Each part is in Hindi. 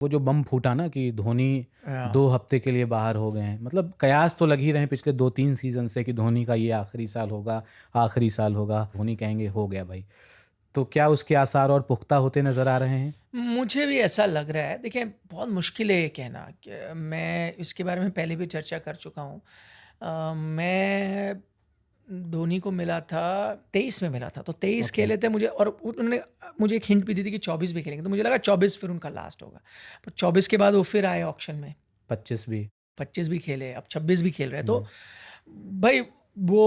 वो जो बम फूटा ना कि धोनी Yeah. 2 हफ्ते के लिए बाहर हो गए हैं, मतलब कयास तो लग ही रहे हैं पिछले 2-3 सीजन से कि धोनी का ये आखिरी साल होगा, आखिरी साल होगा। धोनी कहेंगे हो गया भाई। तो क्या उसके आसार और पुख्ता होते नजर आ रहे हैं? मुझे भी ऐसा लग रहा है। देखिए, बहुत मुश्किल है ये कहना कि मैं इसके बारे में पहले भी चर्चा कर चुका हूँ। मैं धोनी को मिला था 23 में मिला था, तो 23 Okay. खेले थे मुझे, और उन्होंने मुझे एक हिंट भी दी थी कि 24 भी खेलेंगे, तो मुझे लगा 24 फिर उनका लास्ट होगा। पर 24 के बाद वो फिर आए ऑक्शन में, 25 भी 25 भी खेले, अब 26 भी खेल रहे हैं। तो भाई वो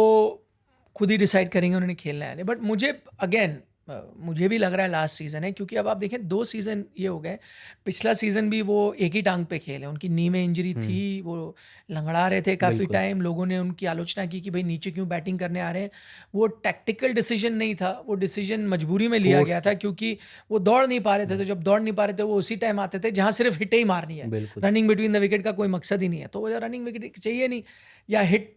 खुद ही डिसाइड करेंगे उन्होंने खेलना है नहीं। बट मुझे अगेन मुझे भी लग रहा है लास्ट सीज़न है, क्योंकि अब आप देखें 2 सीज़न ये हो गए। पिछला सीज़न भी वो एक ही टांग पे खेले, उनकी नी में इंजरी थी, वो लंगड़ा रहे थे काफ़ी बिल्कुल। टाइम। लोगों ने उनकी आलोचना की कि भाई नीचे क्यों बैटिंग करने आ रहे हैं। वो टैक्टिकल डिसीजन नहीं था, वो डिसीजन मजबूरी में लिया गया था, क्योंकि वो दौड़ नहीं पा रहे थे। तो जब दौड़ नहीं पा रहे थे वो उसी टाइम आते थे जहाँ सिर्फ हिट ही मारनी है, बिल्कुल। रनिंग बिटवीन द विकेट का कोई मकसद ही नहीं है। तो वो रनिंग विकेट चाहिए नहीं, या हिट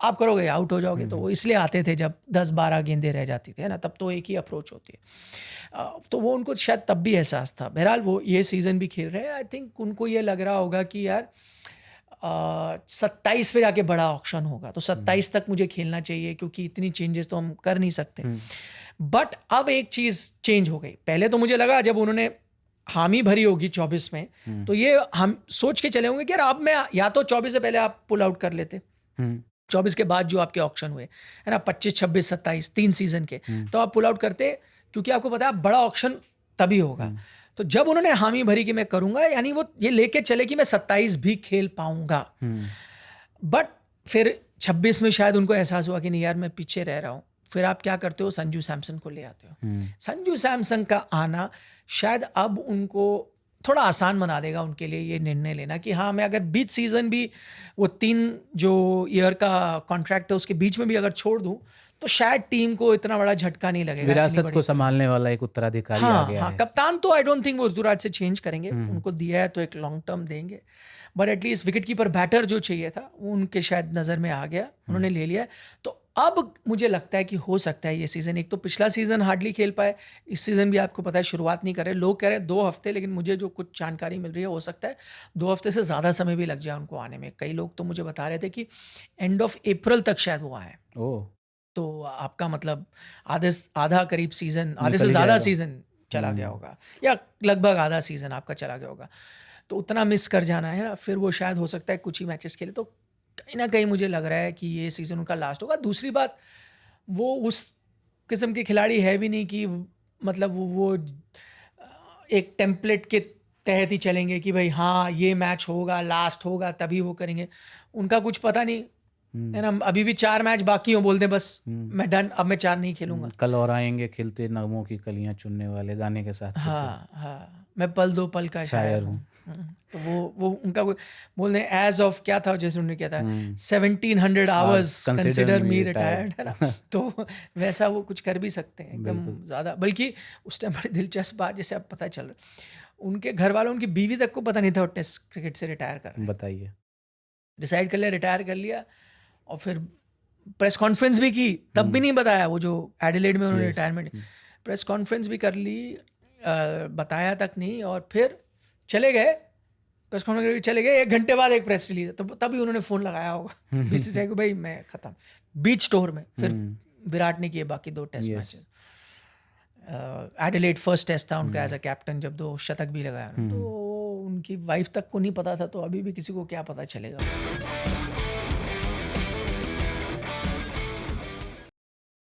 आप करोगे आउट हो जाओगे। तो वो इसलिए आते थे जब 10-12 गेंदें रह जाती थी, है ना, तब तो एक ही अप्रोच होती है। तो वो उनको शायद तब भी एहसास था। बहरहाल वो ये सीज़न भी खेल रहे हैं। आई थिंक उनको ये लग रहा होगा कि यार 27 पे जाके बड़ा ऑक्शन होगा, तो 27 तक मुझे खेलना चाहिए, क्योंकि इतनी चेंजेस तो हम कर नहीं सकते। बट अब एक चीज़ चेंज हो गई। पहले तो मुझे लगा जब उन्होंने हामी भरी होगी 24 में, तो ये हम सोच के चले होंगे कि यार अब मैं या तो 24 से पहले आप पुल आउट कर लेते, 24 के बाद जो आपके ऑक्शन हुए है ना, 25, 26, 27 3 सीजन के, तो आप पुल आउट करते, क्योंकि आपको पता है बड़ा ऑक्शन तभी होगा। तो जब उन्होंने हामी भरी कि मैं करूंगा, यानी वो ये लेके चले कि मैं 27 भी खेल पाऊंगा। बट फिर 26 में शायद उनको एहसास हुआ कि नहीं यार मैं पीछे रह रहा हूँ। फिर आप क्या करते हो, संजू सैमसन को ले आते हो। संजू सैमसन का आना शायद अब उनको थोड़ा आसान बना देगा उनके लिए ये निर्णय लेना कि हाँ, मैं अगर बीच सीजन भी वो 3 जो ईयर का कॉन्ट्रैक्ट है उसके बीच में भी अगर छोड़ दूं, तो शायद टीम को इतना बड़ा झटका नहीं लगेगा। विरासत को संभालने वाला एक उत्तराधिकारी आ गया है। कप्तान तो आई डोंट थिंक वो ऋतुराज से चेंज करेंगे, उनको दिया है तो एक लॉन्ग टर्म देंगे। But at least wicket keeper batter जो चाहिए था वो उनके शायद नज़र में आ गया, उन्होंने ले लिया। तो अब मुझे लगता है कि हो सकता है ये सीज़न, एक तो पिछला सीज़न हार्डली खेल पाए, इस सीज़न भी आपको पता है शुरुआत नहीं कर रहे। लोग कह रहे हैं 2 हफ्ते, लेकिन मुझे जो कुछ जानकारी मिल रही है हो सकता है 2 हफ्ते से ज़्यादा समय भी लग जाए उनको आने में। कई लोग तो मुझे बता रहे थे कि एंड ऑफ अप्रैल तक शायद वो आए। तो आपका मतलब आधा करीब सीज़न, आधे से ज़्यादा सीज़न चला गया होगा, या लगभग आधा सीज़न आपका चला गया होगा। तो उतना मिस कर जाना है ना, फिर वो शायद हो सकता है कुछ ही मैचेस खेले। तो कहीं ना कहीं मुझे लग रहा है कि ये सीज़न उनका लास्ट होगा। दूसरी बात, वो उस किस्म के खिलाड़ी है भी नहीं कि मतलब वो एक टेम्पलेट के तहत ही चलेंगे कि भाई हाँ ये मैच होगा, लास्ट होगा तभी वो करेंगे। उनका कुछ पता नहीं है ना, अभी भी 4 मैच बाकी हो, बोल दे बस मैं डन, अब मैं 4 नहीं खेलूंगा। कल और आएंगे खिलते नगमों की कलियां चुनने वाले गाने के साथ। हाँ, मैं पल दो पल का शायर हूँ। तो वो उनका बोल रहे एज ऑफ क्या था, जैसे उन्होंने क्या था 1700 आवर्स कंसिडर मी रिटायर्ड, है ना। तो वैसा वो कुछ कर भी सकते हैं एकदम ज़्यादा। बल्कि उस टाइम बड़ी दिलचस्प बात, जैसे अब पता चल रहा, उनके घर वालों, उनकी बीवी तक को पता नहीं था वो टेस्ट क्रिकेट से रिटायर कर रहे हैं। बताइए। डिसाइड कर लिया, रिटायर कर लिया, और फिर प्रेस कॉन्फ्रेंस भी की, तब भी नहीं बताया। वो जो एडिलेड में उन्होंने रिटायरमेंट, प्रेस कॉन्फ्रेंस भी कर ली, बताया तक नहीं, और फिर चले गए। प्रेस कॉन्फ्रेंस करके चले गए, 1 घंटे बाद एक प्रेस रिलीज, तो तभी उन्होंने फ़ोन लगाया होगा बीसीसीआई को, भाई मैं ख़त्म, बीच टूर में। फिर विराट ने किए बाकी 2 test matches. Adelaide first test था उनका एज अ कैप्टन, जब 2 शतक भी लगाया। तो उनकी वाइफ तक को नहीं पता था, तो अभी भी किसी को क्या पता चलेगा।